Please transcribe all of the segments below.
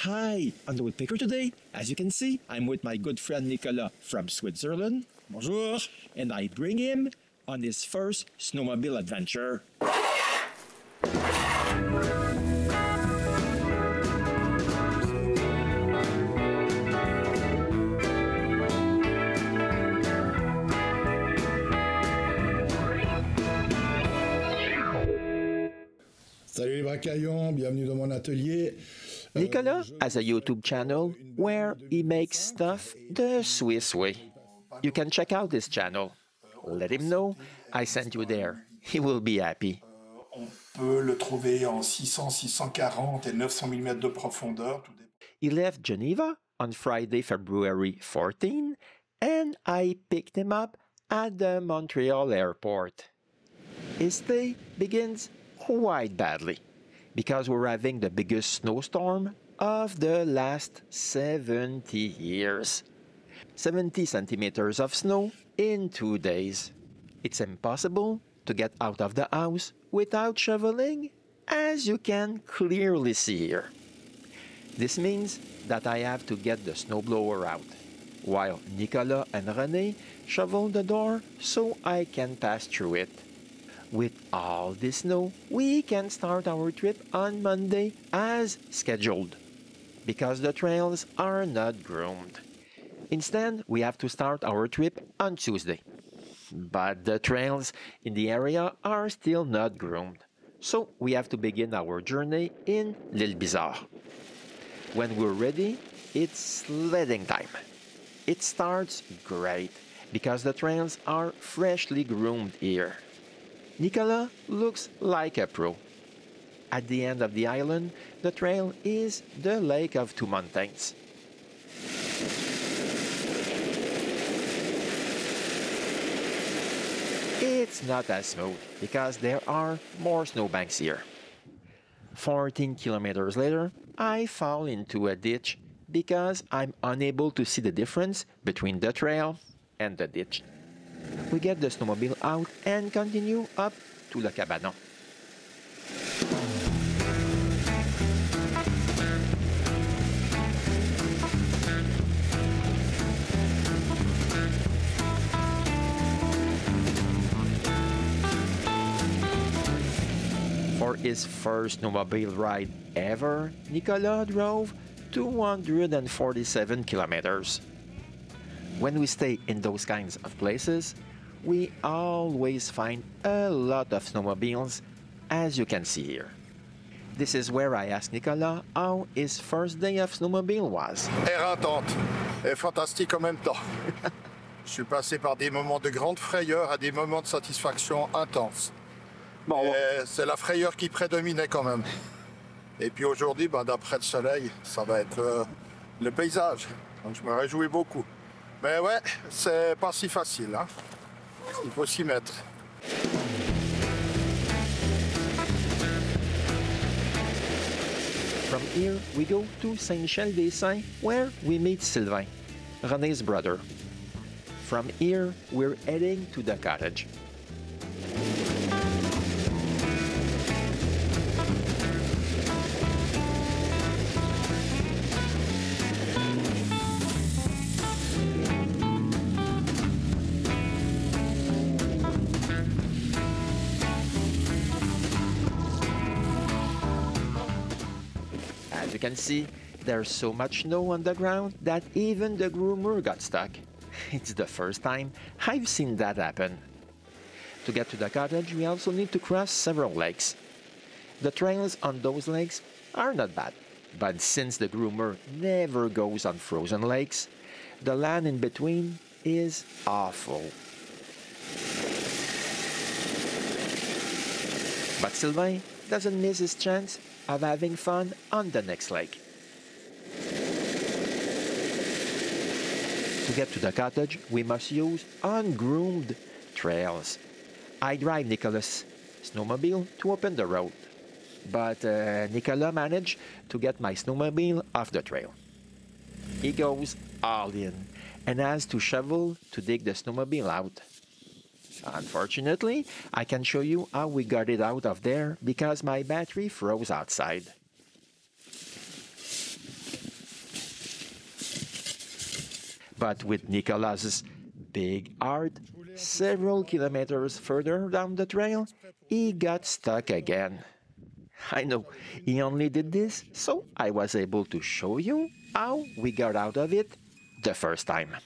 Hi, on the Woodpecker today. As you can see, I'm with my good friend Nicolas from Switzerland. Bonjour. And I bring him on his first snowmobile adventure. Salut les bracaillons, bienvenue dans mon atelier. Nicolas has a YouTube channel where he makes stuff the Swiss way. You can check out his channel. Let him know I sent you there. He will be happy. On peut le trouver en 600, 640 et 900 mm de profondeur. He left Geneva on Friday, February 14, and I picked him up at the Montreal airport. His stay begins quite badly because we're having the biggest snowstorm of the last 70 years. 70 centimeters of snow in 2 days. It's impossible to get out of the house without shoveling, as you can clearly see here. This means that I have to get the snowblower out, while Nicolas and René shovel the door so I can pass through it. With all this snow, we can start our trip on Monday as scheduled, because the trails are not groomed. Instead, we have to start our trip on Tuesday. But the trails in the area are still not groomed, so we have to begin our journey in L'Île Bizarre. When we're ready, it's sledding time. It starts great, because the trails are freshly groomed here. Nicolas looks like a pro. At the end of the island, the trail is the Lake of Two Mountains. It's not as smooth because there are more snowbanks here. 14 kilometers later, I fall into a ditch because I'm unable to see the difference between the trail and the ditch. We get the snowmobile out and continue up to Le Cabanon. For his first snowmobile ride ever, Nicolas drove 247 kilometers. When we stay in those kinds of places, we always find a lot of snowmobiles, as you can see here. This is where I asked Nicolas how his first day of snowmobile was. Éreintante et fantastique en même temps. Je suis passé par des moments de grande frayeur à des moments de satisfaction intense. Bon. C'est la frayeur qui prédominait quand même. Et puis aujourd'hui, d'après le soleil, ça va être le paysage. Donc je me réjouis beaucoup. Mais ouais, c'est pas si facile, hein. Il faut s'y mettre. From here, we go to Saint-Michel-des-Saints, where we meet Sylvain, René's brother. From here, we're heading to the cottage. As you can see, there's so much snow on the ground that even the groomer got stuck. It's the first time I've seen that happen. To get to the cottage, we also need to cross several lakes. The trails on those lakes are not bad, but since the groomer never goes on frozen lakes, the land in between is awful. But Sylvain doesn't miss his chance of having fun on the next lake. To get to the cottage, we must use ungroomed trails. I drive Nicolas' snowmobile to open the road, but Nicolas managed to get my snowmobile off the trail. He goes all in and has to shovel to dig the snowmobile out. Unfortunately, I can show you how we got it out of there because my battery froze outside. But with Nicolas's big heart, several kilometers further down the trail, he got stuck again. I know, he only did this so I was able to show you how we got out of it the first time.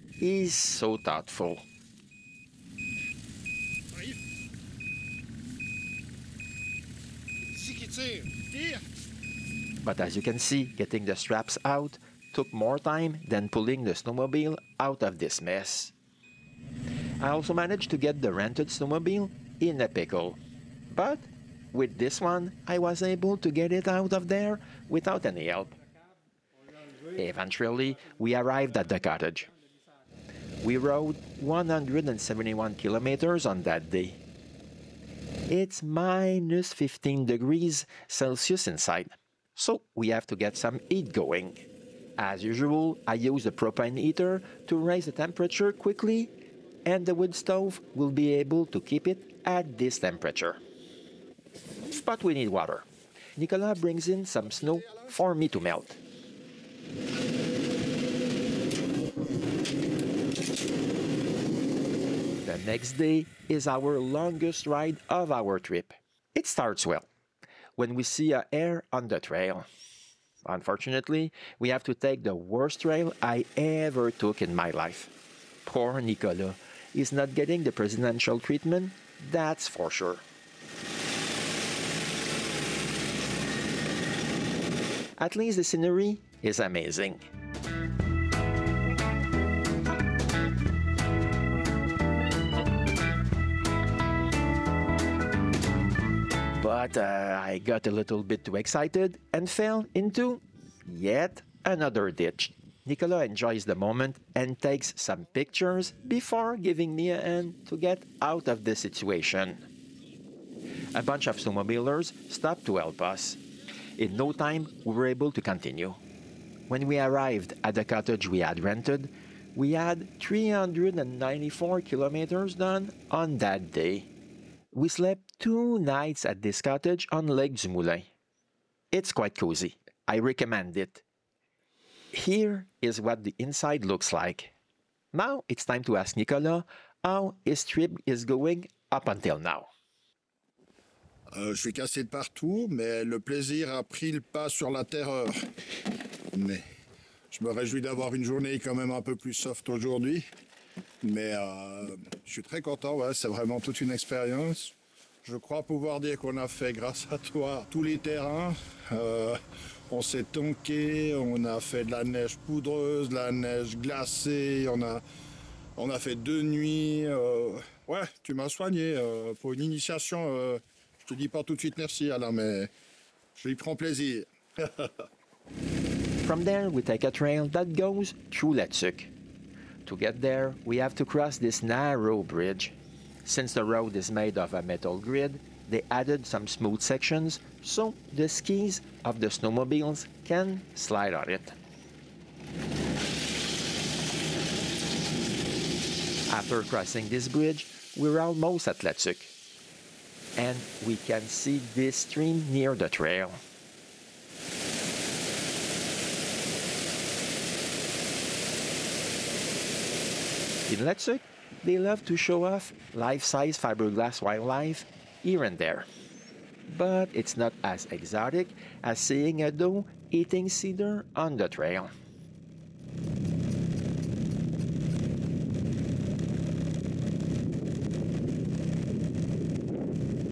He's so thoughtful. But as you can see, getting the straps out took more time than pulling the snowmobile out of this mess. I also managed to get the rented snowmobile in a pickle. But with this one, I was able to get it out of there without any help. Eventually, we arrived at the cottage. We rode 171 kilometers on that day. It's minus 15 degrees Celsius inside, so we have to get some heat going. As usual, I use the propane heater to raise the temperature quickly, and the wood stove will be able to keep it at this temperature. But we need water. Nicolas brings in some snow for me to melt. The next day is our longest ride of our trip. It starts well, when we see a hare on the trail. Unfortunately, we have to take the worst trail I ever took in my life. Poor Nicolas is not getting the presidential treatment, that's for sure. At least the scenery is amazing. But I got a little bit too excited and fell into yet another ditch. Nicolas enjoys the moment and takes some pictures before giving me a hand to get out of the situation. A bunch of snowmobilers stopped to help us. In no time, we were able to continue. When we arrived at the cottage we had rented, we had 394 kilometers done on that day. We slept 2 nights at this cottage on Lake du Moulin. It's quite cozy. I recommend it. Here is what the inside looks like. Now it's time to ask Nicolas how his trip is going up until now. Je suis cassé de partout, mais le plaisir a pris le pas sur la terreur. Mais je me réjouis d'avoir une journée quand même un peu plus soft aujourd'hui. Mais je suis très content, ouais, c'est vraiment toute une expérience. Je crois pouvoir dire qu'on a fait, grâce à toi, tous les terrains. On s'est tonqué, on a fait de la neige poudreuse, de la neige glacée, on a fait 2 nuits. Ouais, tu m'as soigné. Pour une initiation, je te dis pas tout de suite merci, Alain, mais je y prends plaisir. From there, we take a trail that goes through Letsuc. To get there, we have to cross this narrow bridge. Since the road is made of a metal grid, they added some smooth sections so the skis of the snowmobiles can slide on it. After crossing this bridge, we're almost at Letsuc, and we can see this stream near the trail. In Letsuc, they love to show off life-size fiberglass wildlife here and there. But it's not as exotic as seeing a doe eating cedar on the trail.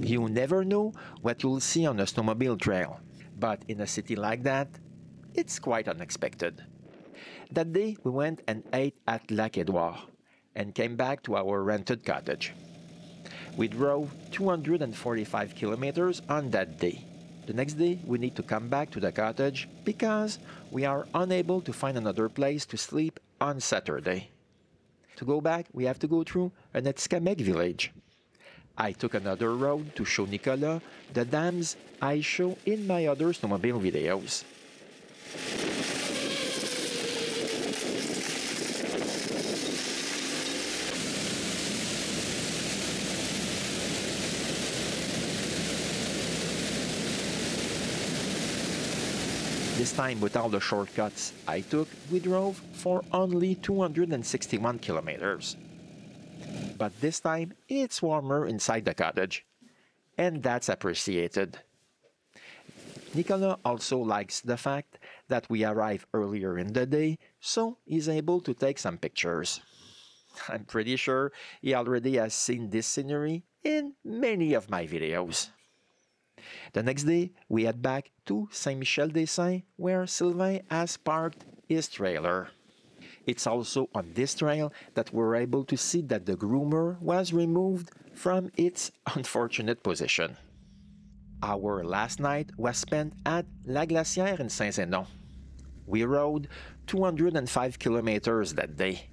You never know what you'll see on a snowmobile trail, but in a city like that, it's quite unexpected. That day, we went and ate at Lac Edouard and came back to our rented cottage. We drove 245 kilometers on that day. The next day, we need to come back to the cottage because we are unable to find another place to sleep on Saturday. To go back, we have to go through an Atikamekw village. I took another road to show Nicolas the dams I show in my other snowmobile videos. This time, with all the shortcuts I took, we drove for only 261 kilometers. But this time, it's warmer inside the cottage, and that's appreciated. Nicolas also likes the fact that we arrive earlier in the day, so he's able to take some pictures. I'm pretty sure he already has seen this scenery in many of my videos. The next day, we head back to Saint-Michel-des-Saints, where Sylvain has parked his trailer. It's also on this trail that we're able to see that the groomer was removed from its unfortunate position. Our last night was spent at La Glacière in Saint-Zénon. We rode 205 kilometers that day.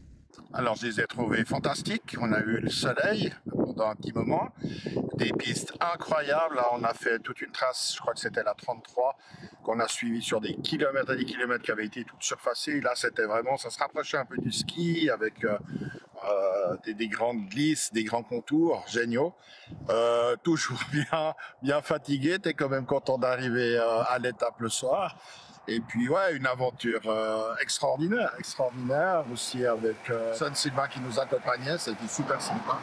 Alors je les ai trouvés fantastiques, on a eu le soleil pendant un petit moment, des pistes incroyables, là on a fait toute une trace, je crois que c'était la 33, qu'on a suivi sur des kilomètres et des kilomètres qui avaient été toutes surfacées, là c'était vraiment, ça se rapprochait un peu du ski avec des grandes glisses, des grands contours, géniaux, toujours bien fatigué, t'es quand même content d'arriver à l'étape le soir. Et puis ouais, une aventure extraordinaire aussi avec Son Sylvain qui nous accompagnait, c'était super sympa.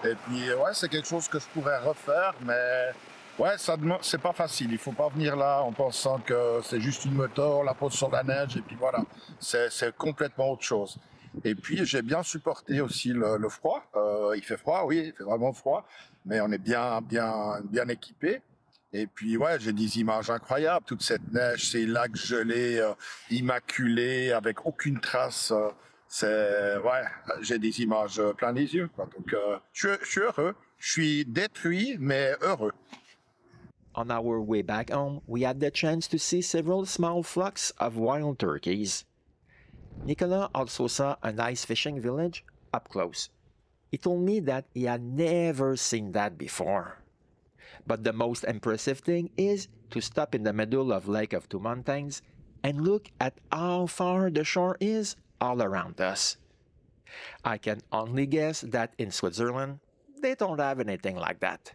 Et puis ouais, c'est quelque chose que je pourrais refaire, mais ouais, c'est pas facile. Il faut pas venir là en pensant que c'est juste une moto, on la pose sur la neige et puis voilà. C'est complètement autre chose. Et puis j'ai bien supporté aussi le froid. Il fait froid, oui, il fait vraiment froid, mais on est bien équipé. Et puis ouais, j'ai des images incroyables, toute cette neige, ces lacs gelés, immaculés, avec aucune trace. Ouais, j'ai des images plein les yeux, quoi. Donc je suis heureux, je suis détruit mais heureux. On our way back home, we had the chance to see several small flocks of wild turkeys. Nicolas also saw a nice fishing village up close. He told me that he had never seen that before. But the most impressive thing is to stop in the middle of Lake of Two Mountains and look at how far the shore is all around us. I can only guess that in Switzerland, they don't have anything like that.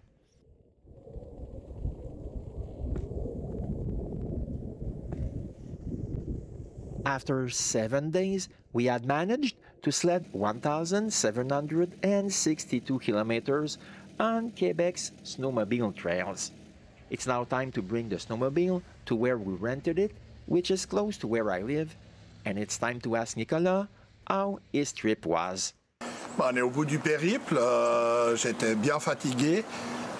After 7 days, we had managed to sled 1,762 kilometers on Quebec's snowmobile trails. It's now time to bring the snowmobile to where we rented it, which is close to where I live, and it's time to ask Nicolas how his trip was. On est au bout du périple, j'étais bien fatigué,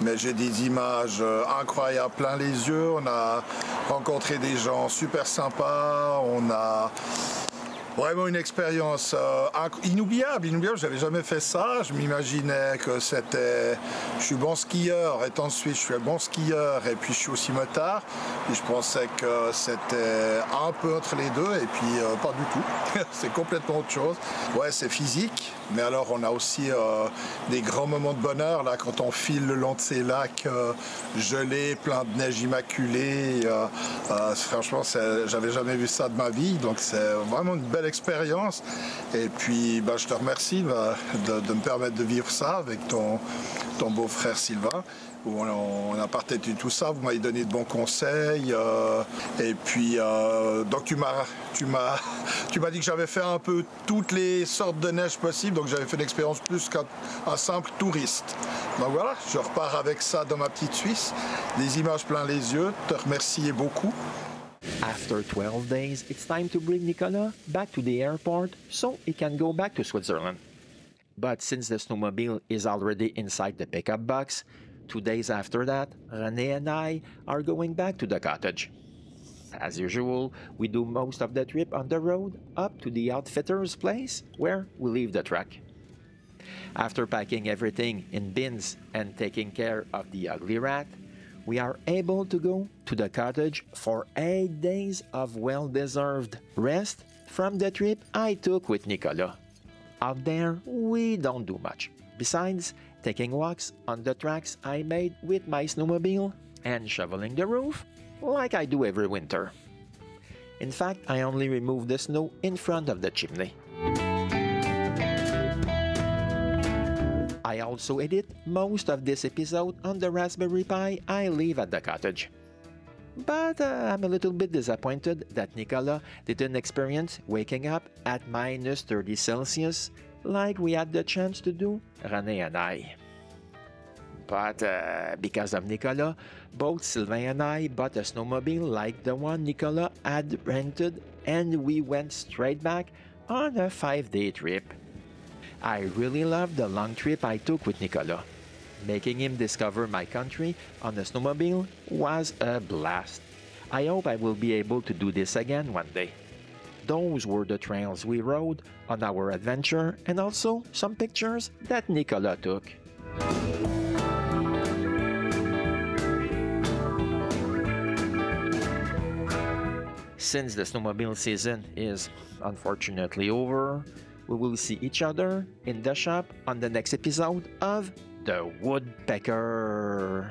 mais j'ai des images incroyables plein les yeux, on a rencontré des gens super sympas, on a vraiment une expérience inoubliable, j'avais jamais fait ça, je m'imaginais que c'était... Je suis bon skieur, étant suisse, je suis bon skieur et puis je suis aussi motard, et je pensais que c'était un peu entre les deux et puis pas du tout, c'est complètement autre chose. Ouais, c'est physique, mais alors on a aussi des grands moments de bonheur, là, quand on file le long de ces lacs gelés, plein de neige immaculée, franchement, j'avais jamais vu ça de ma vie, donc c'est vraiment une belle expérience. Et puis je te remercie de me permettre de vivre ça avec ton beau-frère Sylvain, où on a partagé tout ça, vous m'avez donné de bons conseils, et puis donc tu m'as dit que j'avais fait un peu toutes les sortes de neige possibles, donc j'avais fait l'expérience plus qu'un simple touriste. Donc voilà, je repars avec ça dans ma petite Suisse, des images plein les yeux, te remercie beaucoup. After 12 days, it's time to bring Nicolas back to the airport so he can go back to Switzerland. But since the snowmobile is already inside the pickup box, 2 days after that, René and I are going back to the cottage. As usual, we do most of the trip on the road up to the outfitter's place where we leave the truck. After packing everything in bins and taking care of the ugly rat, we are able to go to the cottage for 8 days of well-deserved rest from the trip I took with Nicolas. Out there, we don't do much, besides taking walks on the tracks I made with my snowmobile and shoveling the roof like I do every winter. In fact, I only remove the snow in front of the chimney. I also edit most of this episode on the Raspberry Pi I leave at the cottage. But I'm a little bit disappointed that Nicolas didn't experience waking up at minus 30 Celsius like we had the chance to do, René and I. But because of Nicolas, both Sylvain and I bought a snowmobile like the one Nicolas had rented, and we went straight back on a 5-day trip. I really loved the long trip I took with Nicolas. Making him discover my country on a snowmobile was a blast. I hope I will be able to do this again one day. Those were the trails we rode on our adventure, and also some pictures that Nicolas took. Since the snowmobile season is unfortunately over, we will see each other in the shop on the next episode of The Woodpecker.